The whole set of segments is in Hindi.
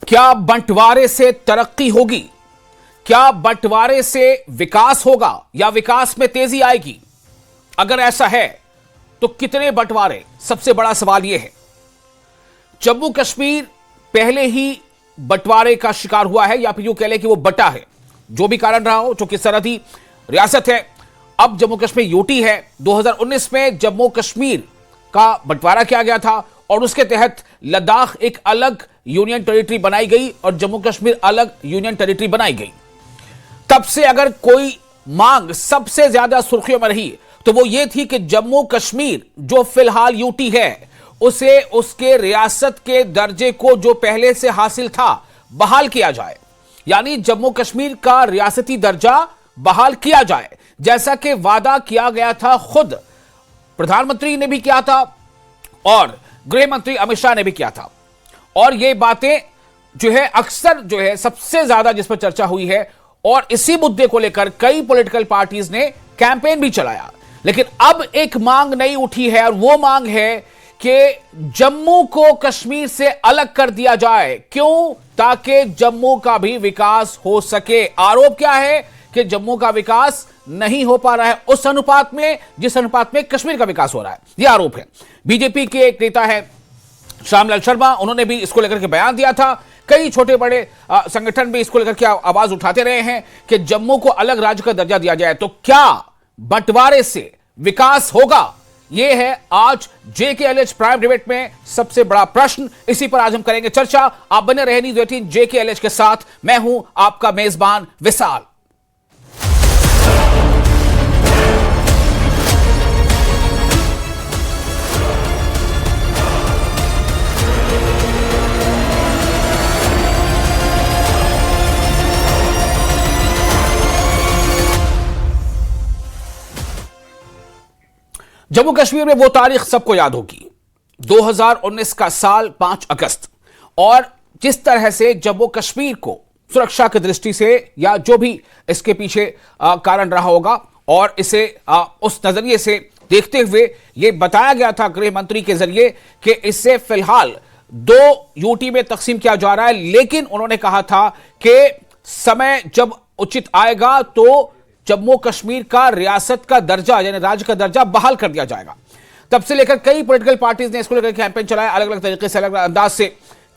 क्या बंटवारे से तरक्की होगी? क्या बंटवारे से विकास होगा या विकास में तेजी आएगी? अगर ऐसा है तो कितने बंटवारे? सबसे बड़ा सवाल यह है। जम्मू कश्मीर पहले ही बंटवारे का शिकार हुआ है, या फिर यूं कह लें कि वो बटा है। जो भी कारण रहा हो, चूंकि सरहदी रियासत है, अब जम्मू कश्मीर यूटी है। 2019 में जम्मू कश्मीर का बंटवारा किया गया था और उसके तहत लद्दाख एक अलग यूनियन टेरिटरी बनाई गई और जम्मू कश्मीर अलग यूनियन टेरिटरी बनाई गई। तब से अगर कोई मांग सबसे ज्यादा सुर्खियों में रही तो वो ये थी कि जम्मू कश्मीर जो फिलहाल यूटी है उसे उसके रियासत के दर्जे को जो पहले से हासिल था बहाल किया जाए, यानी जम्मू कश्मीर का रियासती दर्जा बहाल किया जाए, जैसा कि वादा किया गया था। खुद प्रधानमंत्री ने भी किया था और गृह मंत्री अमित शाह ने भी किया था। और ये बातें जो है अक्सर जो है सबसे ज्यादा जिस पर चर्चा हुई है, और इसी मुद्दे को लेकर कई पॉलिटिकल पार्टीज ने कैंपेन भी चलाया। लेकिन अब एक मांग नई उठी है और वो मांग है कि जम्मू को कश्मीर से अलग कर दिया जाए। क्यों? ताकि जम्मू का भी विकास हो सके। आरोप क्या है कि जम्मू का विकास नहीं हो पा रहा है उस अनुपात में जिस अनुपात में कश्मीर का विकास हो रहा है, यह आरोप है। बीजेपी के एक नेता है श्यामलाल शर्मा, उन्होंने भी इसको लेकर के बयान दिया था। कई छोटे बड़े संगठन भी इसको लेकर के आवाज उठाते रहे हैं कि जम्मू को अलग राज्य का दर्जा दिया जाए। तो क्या बंटवारे से विकास होगा? यह है आज JKLH प्राइम डिबेट में सबसे बड़ा प्रश्न। इसी पर आज हम करेंगे चर्चा। आप बने रहे न्यूज़ 18 JKLH के साथ। मैं हूं आपका मेजबान विशाल। जम्मू कश्मीर में वो तारीख सबको याद होगी, 2019 का साल 5 अगस्त, और जिस तरह से जम्मू कश्मीर को सुरक्षा की दृष्टि से या जो भी इसके पीछे कारण रहा होगा, और इसे उस नजरिए से देखते हुए यह बताया गया था गृह मंत्री के जरिए कि इससे फिलहाल 2 यूटी में तकसीम किया जा रहा है। लेकिन उन्होंने कहा था कि समय जब उचित आएगा तो जम्मू कश्मीर का रियासत का दर्जा यानी राज्य का दर्जा बहाल कर दिया जाएगा। तब से लेकर कई पॉलिटिकल पार्टीज ने इसको लेकर कैंपेन चलाया अलग अलग तरीके से, अलग अलग अंदाज से,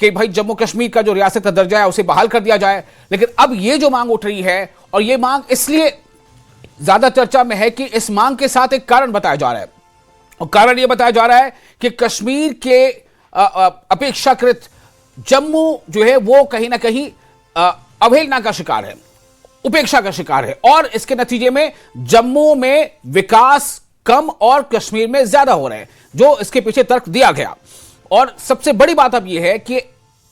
कि भाई जम्मू कश्मीर का जो रियासत का दर्जा है उसे बहाल कर दिया जाए। लेकिन अब ये जो मांग उठ रही है, और ये मांग इसलिए ज्यादा चर्चा में है कि इस मांग के साथ एक कारण बताया जा रहा है, और कारण यह बताया जा रहा है कि कश्मीर के अपेक्षाकृत जम्मू जो है वो कहीं ना कहीं अवहेलना का शिकार है, उपेक्षा का शिकार है, और इसके नतीजे में जम्मू में विकास कम और कश्मीर में ज्यादा हो रहे हैं, जो इसके पीछे तर्क दिया गया। और सबसे बड़ी बात अब यह है कि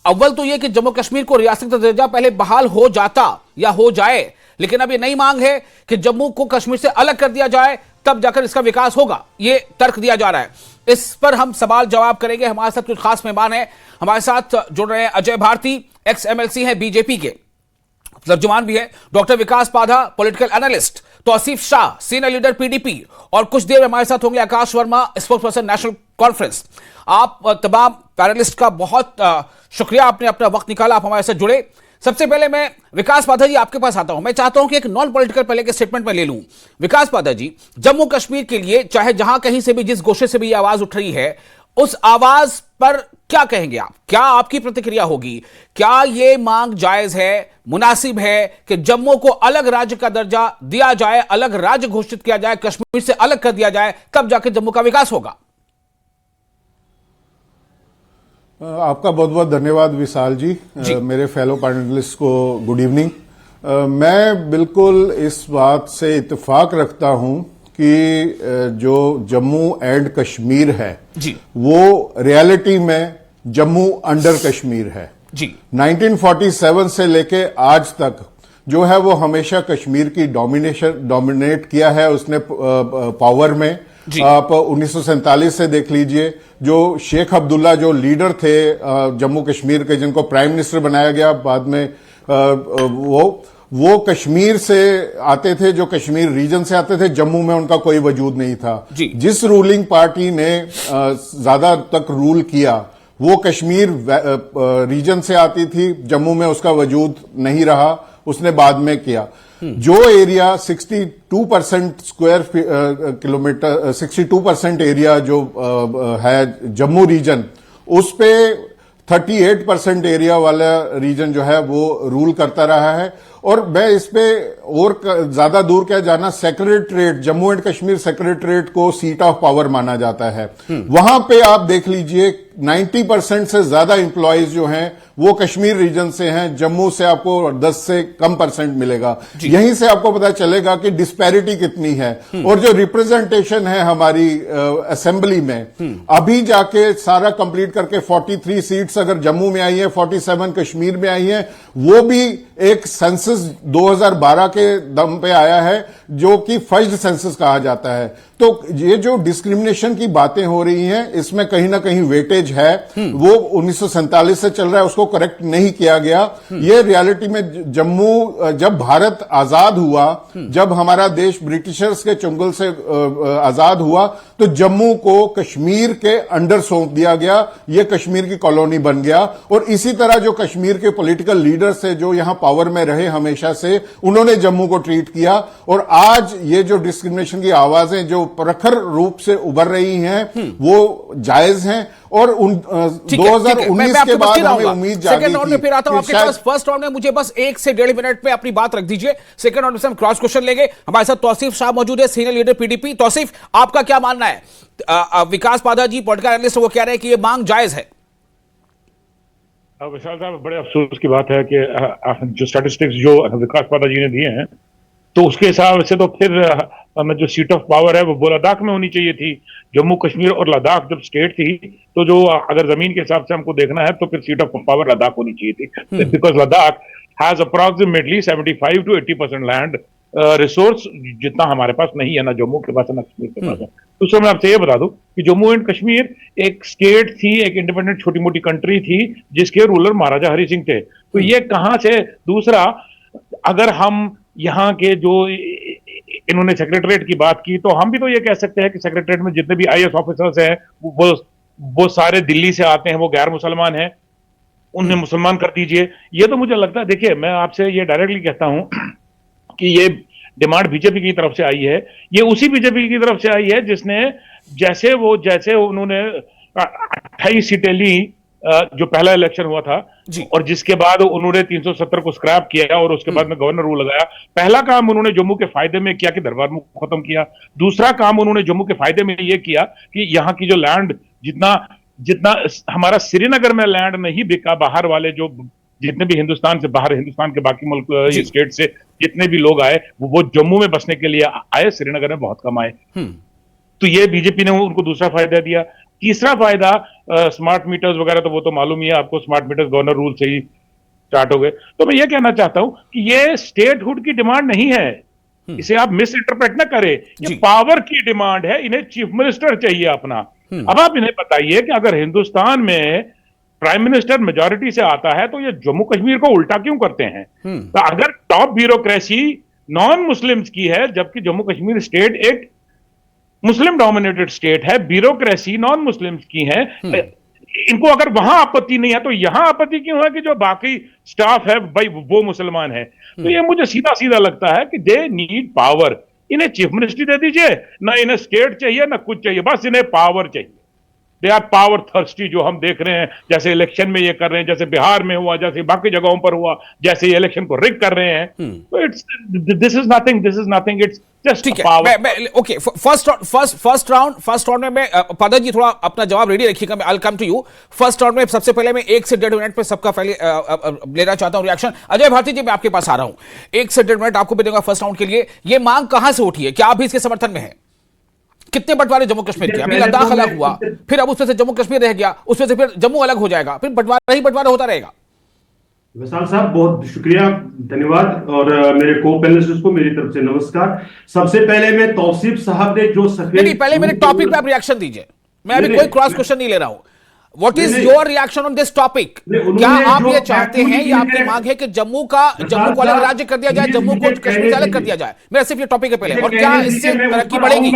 अव्वल तो यह कि जम्मू कश्मीर को रियासत का दर्जा पहले बहाल हो जाता या हो जाए, लेकिन अब यह नई मांग है कि जम्मू को कश्मीर से अलग कर दिया जाए, तब जाकर इसका विकास होगा, यह तर्क दिया जा रहा है। इस पर हम सवाल जवाब करेंगे। हमारे साथ कुछ खास मेहमान हैं। हमारे साथ जुड़ रहे हैं अजय भारती, एक्स MLC हैं बीजेपी के, तर्जुमान भी है, doctor Vikas Padha, political analyst, Tauseef Shah, senior leader PDP, और कुछ देर में हमारे साथ होंगे आकाश वर्मा, स्पोक्सपर्सन नेशनल कॉन्फ्रेंस। आप तमाम पैनलिस्ट का बहुत शुक्रिया, आपने अपना वक्त निकाला, आप हमारे साथ जुड़े। सबसे पहले मैं विकास पाधा जी आपके पास आता हूं। मैं चाहता हूं कि एक नॉन पॉलिटिकल पहले के स्टेटमेंट में ले लूं। विकास पाधा जी, जम्मू कश्मीर के लिए चाहे जहां कहीं से भी जिस गोशे से भी ये आवाज उठ रही है, उस आवाज पर क्या कहेंगे आप? क्या आपकी प्रतिक्रिया होगी? क्या यह मांग जायज है, मुनासिब है कि जम्मू को अलग राज्य का दर्जा दिया जाए, अलग राज्य घोषित किया जाए, कश्मीर से अलग कर दिया जाए, तब जाके जम्मू का विकास होगा? आपका बहुत बहुत धन्यवाद विशाल जी। मेरे फेलो पैनलिस्ट को गुड इवनिंग। मैं बिल्कुल इस बात से इत्तेफाक रखता हूं कि जो जम्मू एंड कश्मीर है जी, वो रियलिटी में जम्मू अंडर कश्मीर है जी। 1947 से लेके आज तक जो है वो हमेशा कश्मीर की डोमिनेट किया है उसने पावर में। आप 1947 से देख लीजिए, जो शेख अब्दुल्ला जो लीडर थे जम्मू कश्मीर के, जिनको प्राइम मिनिस्टर बनाया गया बाद में, वो कश्मीर से आते थे, जो कश्मीर रीजन से आते थे। जम्मू में उनका कोई वजूद नहीं था। जिस रूलिंग पार्टी ने ज्यादा तक रूल किया वो कश्मीर रीजन से आती थी, जम्मू में उसका वजूद नहीं रहा, उसने बाद में किया। जो एरिया 62% स्क्वायर किलोमीटर 62% एरिया जो है जम्मू रीजन, उस पे 38% एरिया वाला रीजन जो है वो रूल करता रहा है। और मैं इस पे और ज्यादा दूर क्या जाना, secretariat, Jammu and Kashmir secretariat को सीट ऑफ पावर माना जाता है। वहां पे आप देख लीजिए 90% से ज्यादा इंप्लॉयज जो हैं वो कश्मीर रीजन से हैं, जम्मू से आपको 10 से कम परसेंट मिलेगा। यहीं से आपको पता चलेगा कि डिस्पैरिटी कितनी है। और जो रिप्रेजेंटेशन है हमारी असेंबली में, अभी जाके सारा कंप्लीट करके 43 सीट्स अगर जम्मू में आई है, 47 कश्मीर में आई है, वो भी एक सेंसस 2012 के दम पे आया है, जो कि फर्स्ट सेंसस कहा जाता है। तो ये जो डिस्क्रिमिनेशन की बातें हो रही हैं, इसमें कहीं ना कहीं वेटेज है, वो 1947 से चल रहा है, उसको करेक्ट नहीं किया गया। ये रियलिटी में जम्मू, जब भारत आजाद हुआ, जब हमारा देश ब्रिटिशर्स के चंगुल से आजाद हुआ, तो जम्मू को कश्मीर के अंडर सौंप दिया गया, ये कश्मीर की कॉलोनी बन गया। और इसी तरह जो कश्मीर के पॉलिटिकल लीडर्स से जो यहां पावर में रहे हमेशा से, उन्होंने जम्मू को ट्रीट किया। और आज ये जो डिस्क्रिमिनेशन की आवाजें जो प्रखर रूप से उभर रही हैं, वो जायज हैं। और 2019 के बाद हमें उम्मीद जागी सेकंड राउंड में फिर आता हूं आपके पास। फर्स्ट राउंड में मुझे बस 1 से 1.5 मिनट में अपनी बात रख दीजिए। सेकंड राउंड में हम क्रॉस क्वेश्चन लेंगे। हमारे साथ तौसीफ शाह मौजूद है, सीनियर लीडर पीडीपी। तौसीफ, आपका क्या मानना है? विकास पाधा जी पॉलिटिकल एनालिस्ट, वो कह रहे हैं कि ये मांग जायज है। विशाल साहब, बड़े अफसोस की बात है कि जो स्टैटिस्टिक्स जो विकास पाधा जी ने दिए हैं, तो उसके हिसाब से तो फिर जो सीट ऑफ पावर है वो लद्दाख में होनी चाहिए थी। जम्मू कश्मीर और लद्दाख जब स्टेट थी, तो जो अगर जमीन के हिसाब से हमको देखना है तो फिर सीट ऑफ पावर लद्दाख होनी चाहिए थी, because Ladakh has approximately 75 to 80% land resource, जितना हमारे पास नहीं है, ना जम्मू के पास है ना कश्मीर के पास है। दूसरा मैं आपसे ये बता दूं कि जम्मू एंड कश्मीर एक स्टेट थी, एक इंडिपेंडेंट छोटी मोटी कंट्री थी, जिसके रूलर महाराजा हरि सिंह थे। तो ये कहां से? दूसरा, अगर हम यहाँ के जो इन्होंने सेक्रेटरीट की बात की, तो हम भी तो ये कह सकते हैं कि सेक्रेटरीट में जितने भी आईएएस ऑफिसर्स हैं वो सारे दिल्ली से आते हैं, वो गैर मुसलमान हैं, उन्हें मुसलमान कर दीजिए। ये तो मुझे लगता है, देखिए मैं आपसे ये डायरेक्टली कहता हूं कि ये डिमांड बीजेपी की तरफ से आई है। ये उसी बीजेपी की तरफ से आई है जिसने जैसे उन्होंने 28 सीटें ली जो पहला इलेक्शन हुआ था, और जिसके बाद उन्होंने 370 को स्क्रैप किया और उसके बाद में गवर्नर रूल लगाया। पहला काम उन्होंने जम्मू के फायदे में किया कि दरबार मुल्क खत्म किया। दूसरा काम उन्होंने जम्मू के फायदे में यह किया कि यहाँ की जो लैंड, जितना हमारा श्रीनगर में लैंड नहीं बिका, बाहर वाले जो जितने भी हिंदुस्तान से बाहर, हिंदुस्तान के बाकी मुल्क स्टेट से जितने भी लोग आए, वो जम्मू में बसने के लिए आए, श्रीनगर में बहुत कम आए। तो ये बीजेपी ने उनको दूसरा फायदा दिया। तीसरा फायदा स्मार्ट मीटर्स वगैरह, तो वो तो मालूम ही है आपको, स्मार्ट मीटर्स गवर्नर रूल से ही स्टार्ट हो गए। तो मैं ये कहना चाहता हूं कि ये स्टेटहुड की डिमांड नहीं है, इसे आप मिस इंटरप्रेट ना करें, ये पावर की डिमांड है। इन्हें चीफ मिनिस्टर चाहिए अपना। अब आप इन्हें बताइए कि अगर हिंदुस्तान में प्राइम मिनिस्टर मेजॉरिटी से आता है, तो ये जम्मू कश्मीर को उल्टा क्यों करते हैं? तो अगर टॉप ब्यूरोक्रेसी नॉन मुस्लिम्स की है, जबकि जम्मू कश्मीर स्टेट एक मुस्लिम डोमिनेटेड स्टेट है, ब्यूरोक्रेसी नॉन मुस्लिम्स की है, इनको अगर वहां आपत्ति नहीं है तो यहां आपत्ति क्यों है कि जो बाकी स्टाफ है भाई वो मुसलमान है? तो ये मुझे सीधा सीधा लगता है कि दे नीड पावर। इन्हें चीफ मिनिस्ट्री दे दीजिए, ना इन्हें स्टेट चाहिए ना कुछ चाहिए, बस इन्हें पावर चाहिए। दे आर पावर थर्स्टी, जो हम देख रहे हैं, जैसे इलेक्शन में ये कर रहे हैं, जैसे बिहार में हुआ, जैसे बाकी जगहों पर हुआ, जैसे ये इलेक्शन को रिग कर रहे हैं। तो this is nothing, it's just power. Okay, first round में मैं पादा जी थोड़ा अपना जवाब रेडी रखिएगा, मैं I will come to you. First round में सबसे पहले मैं 1 से 1.5 मिनट पे सबका पहले लेना चाहता हूं रिएक्शन। अजय भारती जी, मैं आपके पास आ रहा हूं, 1 से 1.5 मिनट आपको भी दूंगा फर्स्ट राउंड के लिए। ये मांग कहां से उठी है? क्या आप भी इसके समर्थन में है? कितने बंटवारे जम्मू कश्मीर के? अभी लद्दाख अलग हुआ, फिर अब उसमें से जम्मू कश्मीर रह गया, उसमें से फिर जम्मू अलग हो जाएगा, फिर बंटवारा ही बंटवारा होता रहेगा। विशाल साहब, बहुत शुक्रिया, धन्यवाद। और मेरे को पैनलिस्ट्स को मेरी तरफ से नमस्कार। सबसे पहले मैं तौसीफ साहब ने जो सफेद, नहीं, पहले मेरे टॉपिक पे आप रिएक्शन दीजिए, मैं अभी कोई क्रॉस क्वेश्चन नहीं ले रहा हूं। What is your reaction on this topic? क्या आप ये चाहते हैं या आपकी मांग है कि जम्मू को अलग राज्य कर दिया जाए, जम्मू को कश्मीर से अलग कर दिया जाए? मेरा सिर्फ ये टॉपिक है पहले, और क्या इससे तरक्की बढ़ेगी?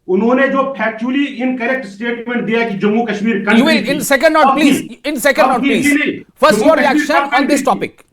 उन्होंने जो फैक्चुअली इनकरेक्ट स्टेटमेंट दिया कि Jammu Kashmir You country will, in second note, please. In second note, please. First, your reaction on this topic.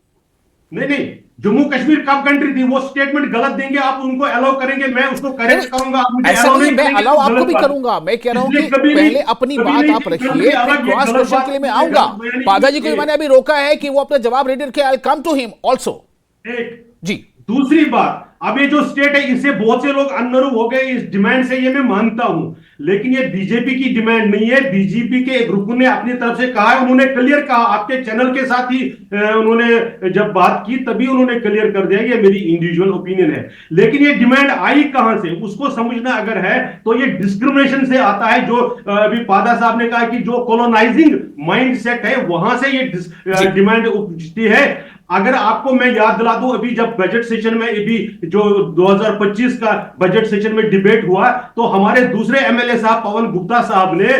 नहीं, जम्मू कश्मीर कब कंट्री थी? वो स्टेटमेंट गलत देंगे, आप उनको अलाउ करेंगे, मैं उसको करेक्ट करूंगा, आप मुझे ऐसा allow नहीं, मैं करेंगे, अलाउ आपको गलत भी बात। करूंगा। मैं कह रहा हूं कि इसलिए कभी पहले नहीं- अपनी कभी बात नहीं, आप कभी रखिए, नहीं, फिर अलग ये क्रॉस गलत क्वेश्चन बात के लिए मैं नहीं आऊंगा। है, मैंने पादा जी को ये- मैंने अभी रोका है कि वो अपना जवाब रेडी करके आई कम टू हिम ऑल्सो। एक जी, दूसरी बात, अब ये जो स्टेट है, इससे बहुत से लोग अनरू हो गए इस डिमांड से, ये मैं मानता हूं, लेकिन ये बीजेपी की डिमांड नहीं है। बीजेपी के एक ग्रुप ने अपनी तरफ से कहा है, उन्होंने क्लियर कहा, आपके चैनल के साथ ही उन्होंने जब बात की तभी उन्होंने क्लियर कर दिया, ये मेरी इंडिविजुअल ओपिनियन है। लेकिन ये डिमांड आई कहां से, उसको समझना अगर है तो ये डिस्क्रिमिनेशन से आता है, जो अभी पादा साहब ने कहा कि जो कॉलोनाइजिंग माइंडसेट है, वहां से ये डिमांड उठती है। अगर आपको मैं याद दिला दूं, अभी जब बजट सेशन में अभी जो 2025 का बजट सेशन में डिबेट हुआ, तो हमारे दूसरे एमएलए साहब पवन गुप्ता साहब ने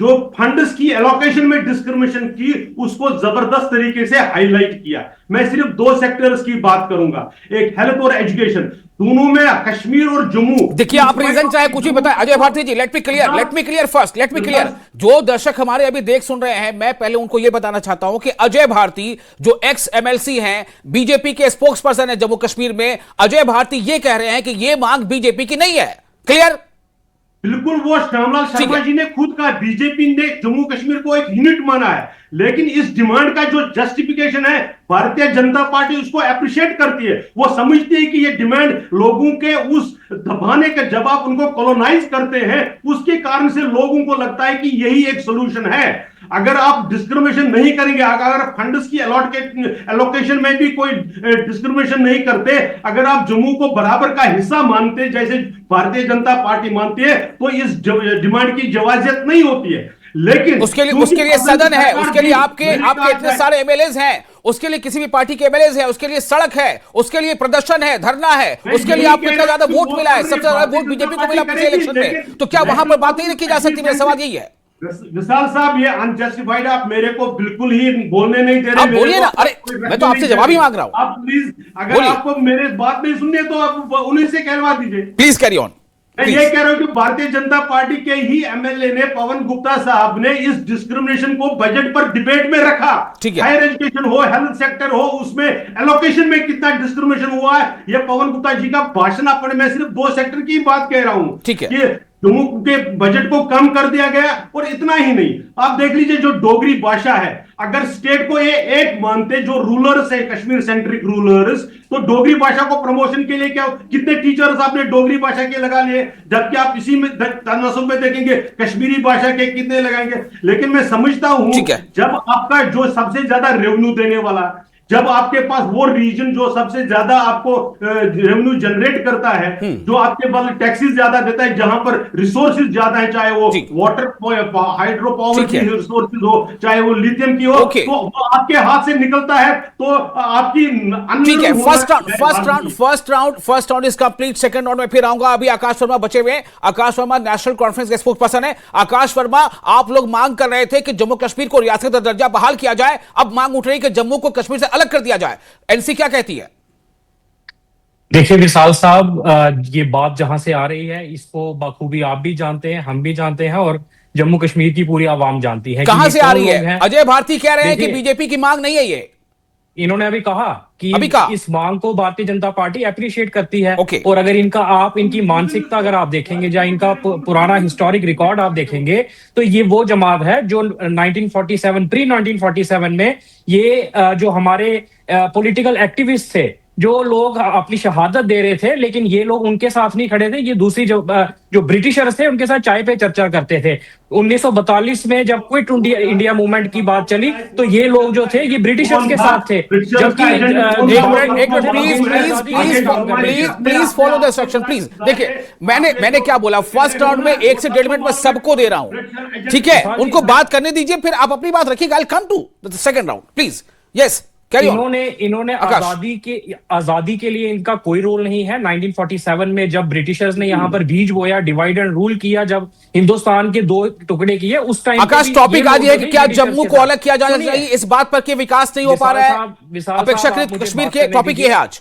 जो फंड्स की एलोकेशन में डिस्क्रिमिनेशन की, उसको जबरदस्त तरीके से हाईलाइट किया। मैं सिर्फ दो सेक्टर्स की बात करूंगा, एक हेल्थ और एजुकेशन, दोनों में कश्मीर और जम्मू। देखिए आप रीजन चाहे कुछ भी बताएं। Ajay Bharti ji, let me clear first, let me clear. जो दर्शक हमारे अभी देख सुन रहे हैं, मैं पहले उनको यह बताना चाहता हूं कि अजय भारती जो एक्स एमएलसी हैं, बीजेपी के स्पोक्स पर्सन है जम्मू कश्मीर में, अजय भारती ये कह रहे हैं कि ये मांग बीजेपी की नहीं है। क्लियर? बिल्कुल, वो श्यामलाल शर्मा जी ने खुद कहा, बीजेपी ने जम्मू कश्मीर को एक यूनिट माना है, लेकिन इस डिमांड का जो जस्टिफिकेशन है, भारतीय जनता पार्टी उसको अप्रिशिएट करती है। वो समझती है कि ये डिमांड लोगों के उस दबाने का, जब आप उनको कॉलोनाइज करते हैं, उसके कारण से लोगों को लगता है कि यही एक सोल्यूशन है। अगर आप डिस्क्रिमिनेशन नहीं करेंगे, अगर फंड्स की एलोकेशन में भी कोई डिस्क्रिमिनेशन नहीं करते, अगर आप जम्मू को बराबर का हिस्सा मानते जैसे भारतीय जनता पार्टी मानती है, तो इस डिमांड की जवाजियत नहीं होती है। लेकिन उसके लिए सदन है, उसके लिए आपके इतने सारे एमएलएज हैं, उसके लिए किसी भी पार्टी के एमएलएज हैं, उसके लिए सड़क है, उसके लिए प्रदर्शन है, धरना है, उसके लिए आपको इतना ज्यादा वोट मिला है, सबसे ज्यादा वोट बीजेपी को मिला पिछले इलेक्शन में, तो क्या वहां पर बात नहीं रखी जा सकती? मेरा सवाल यही है। विशाल साहब, ये अनजस्टिफाइड आप मेरे को बिल्कुल ही बोलने नहीं दे रहे। आप बोलिए ना, अरे मैं तो आपसे जवाब ही मांग रहा हूं। आप प्लीज, अगर आपको मेरे बात नहीं सुननी है तो आप उन्हीं से कहलवा दीजिए। Please carry on. मैं ये कह रहा हूं कि भारतीय जनता पार्टी के ही एमएलए ने, पवन गुप्ता साहब ने, इस डिस्क्रिमिनेशन को बजट पर डिबेट में रखा। हायर एजुकेशन हो, हेल्थ सेक्टर हो, उसमें एलोकेशन में कितना डिस्क्रिमिनेशन हुआ है, ये पवन गुप्ता जी का भाषण आपने, मैं सिर्फ दो सेक्टर की बात कह रहा हूं। ठीक है, जम्मू के बजट को कम कर दिया गया, और इतना ही नहीं, आप देख लीजिए जो डोगरी भाषा है, अगर स्टेट को ये एक मानते जो रूलर्स है, कश्मीर सेंट्रिक रूलर्स, तो डोगरी भाषा को प्रमोशन के लिए क्या कितने टीचर्स आपने डोगरी भाषा के लगा लिए, जबकि आप इसी में तनासुब में देखेंगे कश्मीरी भाषा के कितने लगाएंगे। लेकिन मैं समझता हूं, जब आपका जो सबसे ज्यादा रेवेन्यू देने वाला, जब आपके पास वो रीजन जो सबसे ज्यादा आपको रेवेन्यू जनरेट करता है, जो आपके पास टैक्सेस ज्यादा देता है, जहां पर रिसोर्सेज ज्यादा है, चाहे वो वाटर हाइड्रो पावर की रिसोर्सेज हो, चाहे वो लिथियम की हो, तो वो आपके हाथ से निकलता है, तो आपकी ठीक है। First round is complete. Second round में फिर आऊंगा। अभी आकाश वर्मा बचे हुए हैं। आकाश वर्मा नेशनल कॉन्फ्रेंस के स्पोक्स पर्सन है। आकाश वर्मा, आप लोग मांग कर रहे थे कि जम्मू कश्मीर को रियासत का दर्जा बहाल किया जाए, अब मांग उठ रही है कि जम्मू को कश्मीर से अलग कर दिया जाए। एनसी क्या कहती है? देखिए विशाल साहब, ये बात जहां से आ रही है, इसको बखूबी आप भी जानते हैं, हम भी जानते हैं, और जम्मू कश्मीर की पूरी आवाम जानती है। कहां से आ रही है? अजय भारती कह रहे हैं कि बीजेपी की मांग नहीं है ये। इन्होंने अभी कहा कि इस मांग को भारतीय जनता पार्टी अप्रिशिएट करती है। और अगर इनकी मानसिकता अगर आप देखेंगे, या इनका पुराना हिस्टोरिक रिकॉर्ड आप देखेंगे, तो ये वो जमात है जो 1947 प्री 1947 में ये जो हमारे पॉलिटिकल एक्टिविस्ट थे, जो लोग अपनी शहादत दे रहे थे, लेकिन ये लोग उनके साथ नहीं खड़े थे, ये दूसरी जो ब्रिटिशर्स थे उनके साथ चाय पे चर्चा करते थे। 1942 में जब क्विट इंडिया मूवमेंट की बात चली, तो ये लोग जो थे ये ब्रिटिशर्स के साथ थे। जबकि please follow the instruction please. देखिए मैंने क्या बोला, फर्स्ट राउंड में 1 से 1.5 मिनट में सबको दे रहा हूं, ठीक है? उनको बात करने दीजिए, फिर आप अपनी बात रखिएगा। I come to the second round please. Yes, इन्होंने आजादी के लिए इनका कोई रोल नहीं है। 1947 में जब ब्रिटिशर्स ने यहाँ पर बीज बोया, डिवाइड एंड रूल किया, जब हिंदुस्तान के 2 टुकड़े किए, उस टाइम आकाश टॉपिक आज है कि क्या जम्मू को अलग किया जाना चाहिए, इस बात पर कि विकास नहीं हो पा रहा है, अपेक्षाकृत कश्मीर के टॉपिक ये है आज।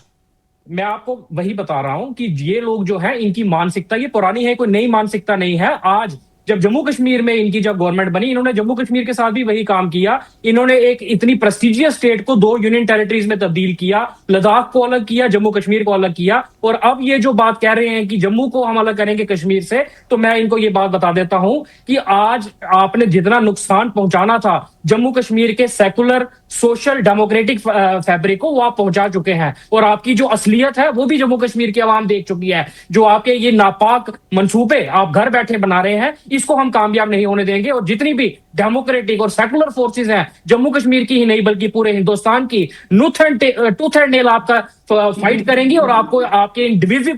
मैं आपको वही बता रहा हूं कि ये लोग जो है इनकी मानसिकता ये पुरानी है, कोई नई मानसिकता नहीं है। आज जब जम्मू कश्मीर में इनकी जब गवर्नमेंट बनी, इन्होंने जम्मू कश्मीर के साथ भी वही काम किया। इन्होंने एक इतनी प्रेस्टिजियस स्टेट को 2 यूनियन टेरिटरीज में तब्दील किया, लद्दाख को अलग किया, जम्मू कश्मीर को अलग किया। और अब ये जो बात कह रहे हैं कि जम्मू को हम अलग करेंगे कश्मीर से, तो मैं इनको ये बात बता देता हूं कि आज आपने जितना नुकसान पहुंचाना था जम्मू कश्मीर के सेकुलर सोशल डेमोक्रेटिक फैब्रिक को, वो आप पहुंचा चुके हैं। और आपकी जो असलियत है वो भी जम्मू कश्मीर की आवाम देख चुकी है। जो आपके ये नापाक मंसूबे आप घर बैठे बना रहे हैं, इसको हम कामयाब नहीं होने देंगे। और जितनी भी डेमोक्रेटिक और सेकुलर फोर्सेस हैं, जम्मू कश्मीर की ही नहीं बल्कि पूरे हिंदुस्तान की, टूथ एंड नेल आपका फाइट करेंगी और आपको आपके इन डिविजिव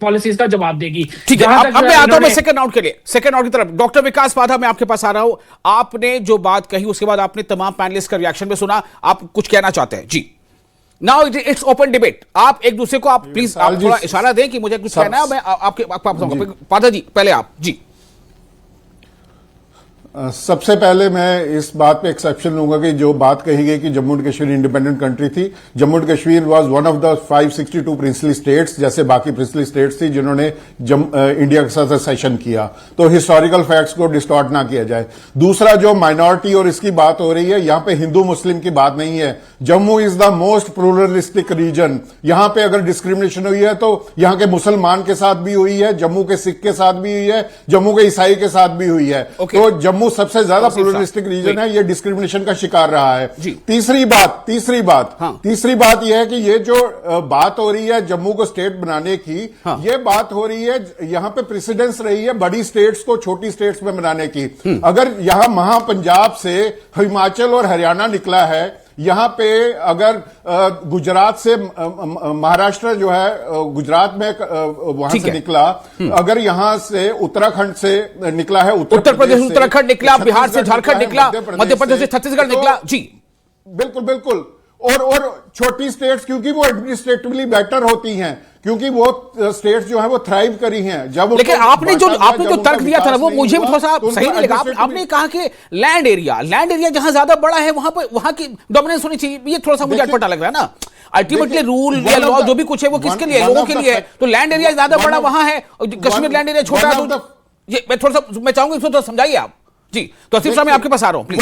पॉलिसीज का जवाब देगी। ठीक है, अब मैं आता हूं मैं सेकंड राउंड के लिए, सेकंड राउंड की तरफ। डॉक्टर विकास पाधा, मैं आपके पास आ रहा हूं। आपने जो बात कही उसके बाद आपने तमाम पैनलिस्ट का रिएक्शन में सुना, आप कुछ कहना चाहते हैं? जी, नाउ इट्स ओपन डिबेट। आप एक दूसरे को आप प्लीज आप थोड़ा इशारा दें कि मुझे कुछ कहना है। मैं आपके पाधा जी पहले आप। जी, सबसे पहले मैं इस बात पे एक्सेप्शन लूंगा कि जो बात कही गई कि Jammu and Kashmir independent country थी, Jammu and Kashmir was one of the 562 princely states, जैसे बाकी प्रिंसली स्टेट्स थी जिन्होंने इंडिया के साथ सेशन किया। तो हिस्टोरिकल फैक्ट्स को डिस्टॉर्ट ना किया जाए। दूसरा, जो माइनॉरिटी और इसकी बात हो रही है, यहां पे हिंदू मुस्लिम की बात नहीं है। Jammu is the most pluralistic region. यहां पे अगर डिस्क्रिमिनेशन हुई है तो यहां के मुसलमान के साथ भी हुई है, जम्मू के सिख के साथ भी हुई है, जम्मू के ईसाई के साथ भी हुई है। तो जम्मू सबसे ज्यादा प्लूरलिस्टिक रीजन है, ये डिस्क्रिमिनेशन का शिकार रहा है। तीसरी बात यह है कि ये जो बात हो रही है जम्मू को स्टेट बनाने की, ये बात हो रही है, यहां पे प्रेसिडेंस रही है बड़ी स्टेट्स को छोटी स्टेट्स में बनाने की। अगर यहां महापंजाब से हिमाचल और हरियाणा निकला है, यहां पे अगर गुजरात से महाराष्ट्र जो है गुजरात में वहां से निकला, अगर यहां से उत्तराखंड से निकला है, उत्तर प्रदेश से उत्तराखंड निकला, बिहार से झारखंड निकला, मध्य प्रदेश से छत्तीसगढ़ निकला। जी बिल्कुल बिल्कुल। और छोटी स्टेट्स क्योंकि वो एडमिनिस्ट्रेटिवली बेटर होती हैं, क्योंकि वो स्टेट्स जो है वो थ्राइव करी हैं। जब लेकिन आपने जो तर्क दिया था ना, वो मुझे थोड़ा सा सही नहीं लगा। आपने कहा कि लैंड एरिया जहां ज्यादा बड़ा है वहां की डोमिनेंस होनी चाहिए। ये थोड़ा सा मुझे अटपटा लग रहा है ना। अल्टीमेटली रूल या लॉ जो भी कुछ है वो किसके लिए? लोगों के लिए है। तो लैंड एरिया ज्यादा बड़ा वहां है, कश्मीर लैंड एरिया छोटा है। तो ये मैं थोड़ा सा मैं चाहूंगा इसको थोड़ा समझाइए आप। जी, तो आसिफ साहब मैं आपके पास आ रहा हूं please.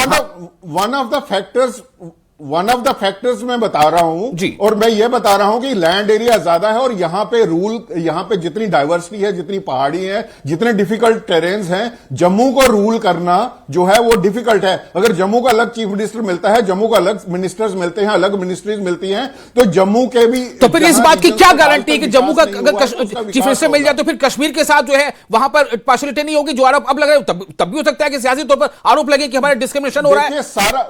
One of the factors मैं बता रहा हूं, और मैं ये बता रहा हूं कि लैंड एरिया ज्यादा है, और यहां पे जितनी डाइवर्सिटी है, जितनी पहाड़ी है, जितने डिफिकल्ट टेरेन्स हैं, जम्मू को रूल करना जो है वो डिफिकल्ट है। अगर जम्मू का अलग चीफ मिनिस्टर मिलता है, जम्मू को अलग मिनिस्टर्स मिलते हैं, अलग मिनिस्ट्रीज मिलती हैं, तो जम्मू के भी तो फिर इस बात की क्या गारंटी कि जम्मू का अगर चीफ मिनिस्टर मिल जाए तो फिर कश्मीर के साथ जो है वहां पर पार्शलिटी नहीं होगी? जो आरोप अब लग रहा है तब भी हो सकता है कि सियासी तौर पर आरोप लगे कि हमारा डिस्क्रिमिनेशन हो रहा है। सारा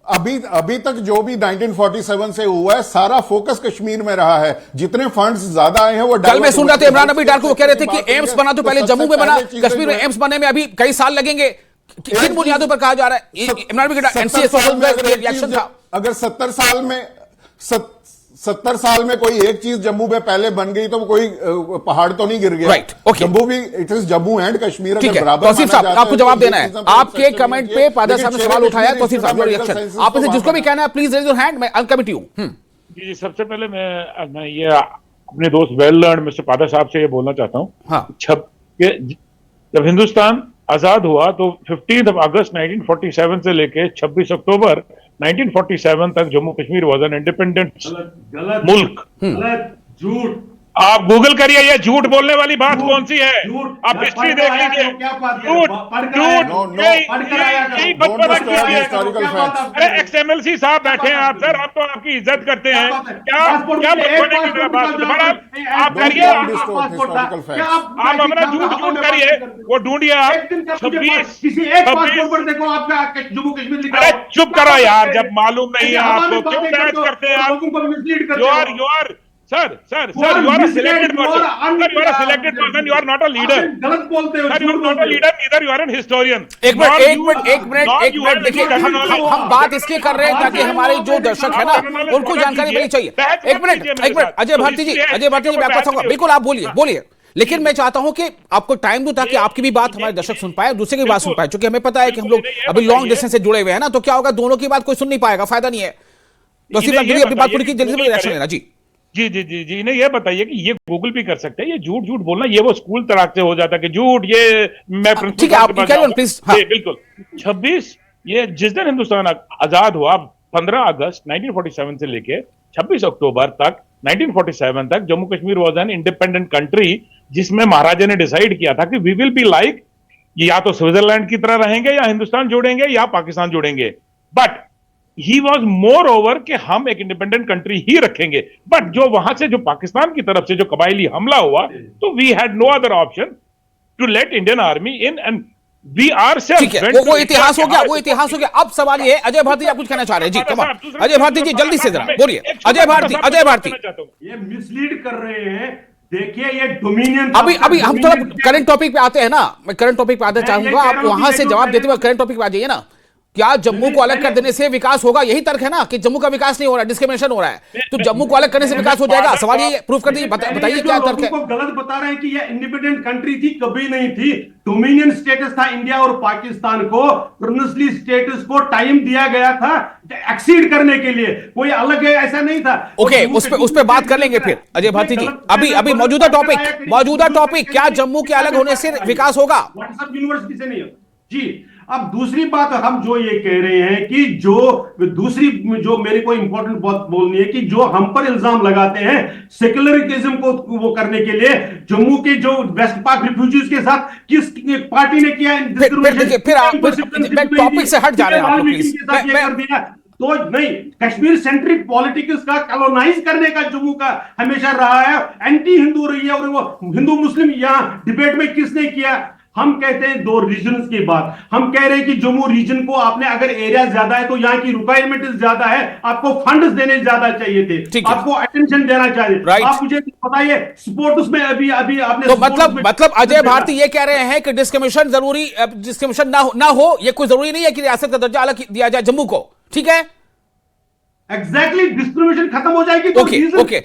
अभी तक जो भी 1947 से हुआ है, सारा फोकस कश्मीर में रहा है। जितने फंड्स ज्यादा आए हैं वो कल मैं सुन रहा था इमरान नबी डार को कह रहे थे कि एम्स बना तो पहले जम्मू में बना, कश्मीर में एम्स बनने में अभी कई साल लगेंगे। किन बुनियादों पर कहा जा रहा है? इमरान नबी का एनसीए रिएक्शन था। अगर 70 साल में कोई एक चीज जम्मू में पहले बन गई तो कोई पहाड़ तो नहीं गिर गया। Right, okay. जम्मू भी it is Jammu and Kashmir अगर बराबर। तौसीफ साहब आपको जवाब देना है। आपके कमेंट पे पादा साहब ने सवाल उठाया। तौसीफ साहब रिएक्शन आप इसे जिसको भी कहना है प्लीज रेज योर हैंड। मैं कमिटी हूं। जी, सबसे पहले मैं ये अपने दोस्त वेल लर्न मिस्टर पादा साहब से ये बोलना चाहता हूँ। हाँ, जब हिंदुस्तान आजाद हुआ तो 15 अगस्त 1947 से लेके 26 अक्टूबर 1947 तक Jammu Kashmir was an independent मुल्क। झूठ। आप गूगल करिए, ये झूठ बोलने वाली बात कौन सी है? आप हिस्ट्री देख लीजिए। अरे XMLC साहब बैठे हैं आप, सर आप तो आपकी इज्जत करते हैं। क्या आप करिए, आप अपना झूठ करिए, वो ढूंढिए आप। 26 अरे चुप करो यार, जब मालूम नहीं है आपको क्यों बहस करते हैं आप? You are Sir, you are a selected person. Sir, you are a selected person. You are not a leader. गलत बोलते हो। Sir, you are not a leader. Neither you are a historian. एक मिनट देखिए, हम बात इसके कर रहे हैं ताकि हमारे जो दर्शक है ना उनको जानकारी मिलनी चाहिए। एक मिनट अजय भारती जी मैं आपको कहूंगा, बिल्कुल आप बोलिए। लेकिन मैं चाहता हूं कि आपको टाइम दूं ताकि आपकी भी बात हमारे दर्शक सुन पाए, दूसरे की बात सुन पाए। क्योंकि हमें पता है कि हम लोग अभी लॉन्ग डिस्टेंस से जुड़े हुए हैं ना, तो क्या होगा, दोनों की बात कोई सुन नहीं पाएगा, फायदा नहीं है। तो सिर्फ अपनी बात पूरी की, जल्दी से रिएक्शन लेना जी। जी जी जी जी, नहीं ये बताइए कि ये गूगल भी कर सकते हैं, ये झूठ झूठ बोलना, ये वो स्कूल तरह से हो जाता है कि झूठ, ये मैं ठीक है, आप प्लीज। हाँ बिल्कुल। 26 ये जिस दिन हिंदुस्तान आजाद हुआ 15 अगस्त 1947 से लेके 26 अक्टूबर तक 1947 तक Jammu Kashmir was an independent country, जिसमें महाराजा ने डिसाइड किया था कि वी विल बी लाइक, या तो स्विट्जरलैंड की तरह रहेंगे या हिंदुस्तान जोड़ेंगे या पाकिस्तान जोड़ेंगे, but he was more over कि हम एक इंडिपेंडेंट कंट्री ही रखेंगे। बट जो वहां से जो पाकिस्तान की तरफ से जो कबायली हमला हुआ, तो we had no other option to let Indian army in, and we are ठीक है, वो इतिहास हो गया, वो इतिहास हो गया। अब सवाल ये, अजय भारती आप कुछ कहना चाह रहे हैं जी, कमाल अजय भारती जी जल्दी से जरा बोलिए। अजय भारती ये मिसलीड कर रहे हैं। देखिए ये डोमिनियन, अभी हम थोड़ा करंट टॉपिक पे आते हैं ना, मैं करंट टॉपिक पे आना चाहूंगा, आप वहां से जवाब देते हुए करंट टॉपिक पे आ जाइए ना। क्या जम्मू को अलग कर देने से विकास होगा? यही तर्क है ना कि जम्मू का विकास नहीं हो रहा है, डिस्क्रिमिनेशन हो रहा है, तो जम्मू को अलग करने से विकास हो जाएगा? सवाल ये प्रूफ कर दीजिए, बताइए क्या तर्क है। गलत बता रहे हैं कि ये इंडिपेंडेंट कंट्री थी, कभी नहीं थी। डोमिनियन स्टेटस था इंडिया और पाकिस्तान को, प्रिंसली स्टेटस को टाइम दिया गया था एक्सीड करने के लिए, कोई अलग है ऐसा नहीं था। ओके, उस पे बात कर लेंगे फिर। अजय भारती जी अभी मौजूदा टॉपिक, क्या जम्मू के अलग होने से विकास होगा? व्हाट्सएप यूनिवर्सिटी से नहीं हो जी। अब दूसरी बात हम जो ये कह रहे हैं कि जो मेरे को इंपॉर्टेंट बात बोलनी है कि जो हम पर इल्जाम लगाते हैं सेक्युलरिज्म को वो करने के लिए, जम्मू के जो वेस्ट पाक रिफ्यूजीज के साथ किस पार्टी ने किया? फिर टॉपिक से हट जा रहे हैं आप प्लीज। तो नहीं, कश्मीर सेंट्रिक पॉलिटिक्स का कॉलोनाइज करने का जम्मू का हमेशा रहा है, एंटी हिंदू रही है। और वो हिंदू मुस्लिम यहां डिबेट में किसने किया? हम कहते हैं दो रीजन्स की बात। हम कह रहे हैं कि जम्मू रीजन को आपने अगर एरिया ज्यादा है तो यहाँ की रिक्वायरमेंट ज्यादा है, आपको फंड्स देने ज्यादा चाहिए थे, आपको अटेंशन देना चाहिए। आप मुझे बताइए स्पोर्ट्स में अभी आपने तो मतलब अजय भारती ये कह रहे हैं कि डिस्क्रिमिनेशन ना हो, ये कोई जरूरी नहीं है कि रियासत का दर्जा अलग दिया जाए जम्मू को, ठीक है? एग्जैक्टली, डिस्क्रिमिनेशन खत्म हो जाएगी तो ओके।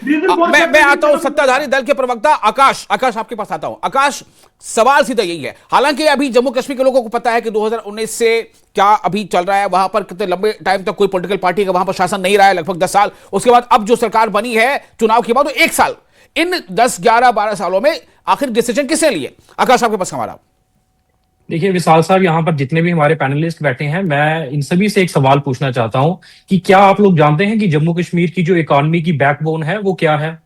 मैं आता हूं सत्ताधारी दल के प्रवक्ता आकाश आपके पास आता हूं। आकाश, सवाल सीधा यही है, हालांकि अभी जम्मू कश्मीर के लोगों को पता है कि 2019 से क्या अभी चल रहा है, वहां पर कितने लंबे टाइम तक कोई पॉलिटिकल पार्टी का वहां पर शासन नहीं रहा है, लगभग 10 साल। उसके बाद अब जो सरकार बनी है चुनाव के बाद, तो 1 साल, इन 10, 11, 12 सालों में आखिर डिसीजन किसने लिए? आकाश आपके पास हमारा। देखिए विशाल साहब, यहाँ पर जितने भी हमारे पैनलिस्ट बैठे हैं, मैं इन सभी से एक सवाल पूछना चाहता हूं कि क्या आप लोग जानते हैं कि जम्मू कश्मीर की जो इकोनॉमी की बैकबोन है वो क्या है?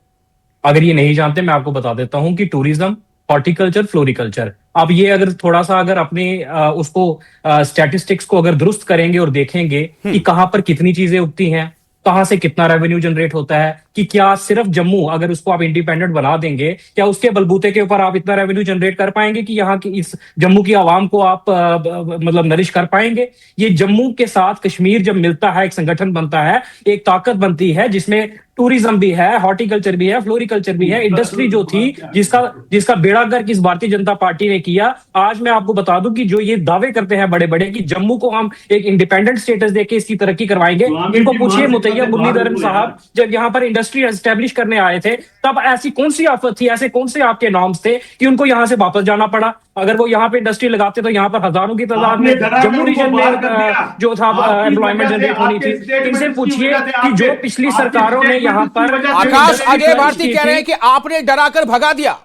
अगर ये नहीं जानते, मैं आपको बता देता हूं कि टूरिज्म, हॉर्टिकल्चर, फ्लोरिकल्चर। अब ये अगर थोड़ा सा अगर अपने उसको स्टैटिस्टिक्स को अगर दुरुस्त करेंगे और देखेंगे कि कहां पर कितनी चीजें उगती हैं, कहां से कितना रेवेन्यू जनरेट होता है, कि क्या सिर्फ जम्मू अगर उसको आप इंडिपेंडेंट बना देंगे, क्या उसके बलबूते के ऊपर आप इतना रेवेन्यू जनरेट कर पाएंगे कि यहाँ की इस जम्मू की आवाम को आप मतलब नरिश कर पाएंगे? ये जम्मू के साथ कश्मीर जब मिलता है, एक संगठन बनता है, एक ताकत बनती है जिसमें टूरिज्म भी है, हॉर्टिकल्चर भी है, फ्लोरिकल्चर भी है। इंडस्ट्री जो थी जिसका बेड़ा गर्क इस भारतीय जनता पार्टी ने किया। आज मैं आपको बता दूं कि जो ये दावे करते हैं बड़े बड़े कि जम्मू को हम एक इंडिपेंडेंट स्टेटस देके इसकी तरक्की करवाएंगे, इनको पूछिए मुतैय्यब मुरलीधरन साहब जब यहाँ पर इंडस्ट्री एस्टेब्लिश करने आए थे, तब ऐसी कौन सी आफत थी, ऐसे कौन से आपके नॉर्म्स थे कि उनको यहाँ से वापस जाना पड़ा? अगर वो यहाँ पे इंडस्ट्री लगाते तो यहाँ पर हजारों की तादाद में जम्मू रीजन में जो था एम्प्लॉयमेंट जनरेट होनी थी। इनसे पूछिए कि जो पिछली सरकारों ने यहाँ पर। आकाश, अजय भारती कह रहे हैं कि आपने डराकर भगा दिया।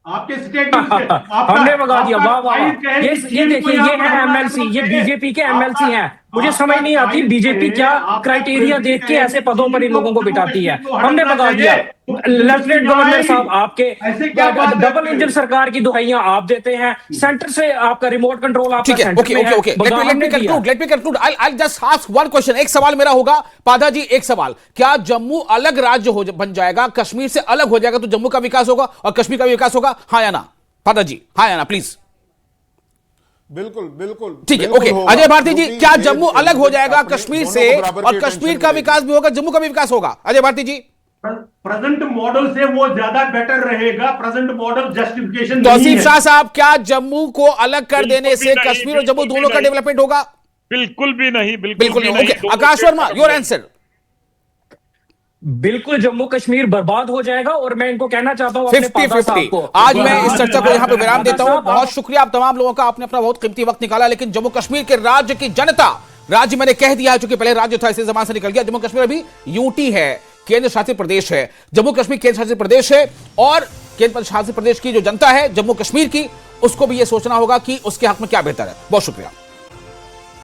आपके स्टेटमेंट हमने भगा दिया। वाह वाह, ये देखिए, ये है एमएलसी, ये बीजेपी के एमएलसी हैं। मुझे समझ नहीं आती बीजेपी क्या क्राइटेरिया देख के ऐसे पदों पर इन लोगों को बिठाती है। हमने भगा दिया। लेफ्टिनेंट गवर्नर साहब, आपके डबल इंजन सरकार की दुहाइयां आप देते हैं, सेंटर से आपका रिमोट कंट्रोल आपका सेंटर में है। Let me conclude. I just ask one question. एक सवाल मेरा होगा, पादा जी, एक सवाल, क्या जम्मू अलग राज्य बन जाएगा, कश्मीर से अलग हो जाएगा, तो जम्मू का विकास होगा और कश्मीर का विकास होगा? हाँ या ना? पादा जी, हाँ या ना प्लीज। बिल्कुल ठीक है, ओके। अजय भारती जी, क्या जम्मू अलग हो जाएगा कश्मीर से और कश्मीर का विकास भी होगा, जम्मू का भी विकास होगा? अजय भारती जी, प्रेजेंट मॉडल से वो ज्यादा बेटर रहेगा। Present model justification Tauseef Shah साहब, क्या जम्मू को अलग कर देने से कश्मीर और जम्मू दोनों का डेवलपमेंट होगा? बिल्कुल भी नहीं, बिल्कुल नहीं। Okay, Akash Verma, your answer. बिल्कुल जम्मू कश्मीर बर्बाद हो जाएगा। और मैं इनको कहना चाहता हूं 50-50। आज मैं इस चर्चा को यहां पे विराम देता हूं। बहुत शुक्रिया आप तमाम लोगों का, आपने अपना बहुत कीमती वक्त निकाला, लेकिन जम्मू कश्मीर के राज्य की जनता राज्य मैंने कह दिया, चूंकि पहले राज्य था इसी जबान से निकल गया। जम्मू कश्मीर अभी यूटी है, केंद्र शासित प्रदेश है। जम्मू कश्मीर केंद्र शासित प्रदेश है और केंद्र शासित प्रदेश की जो जनता है जम्मू कश्मीर की, उसको भी यह सोचना होगा कि उसके हक में क्या बेहतर है। बहुत शुक्रिया।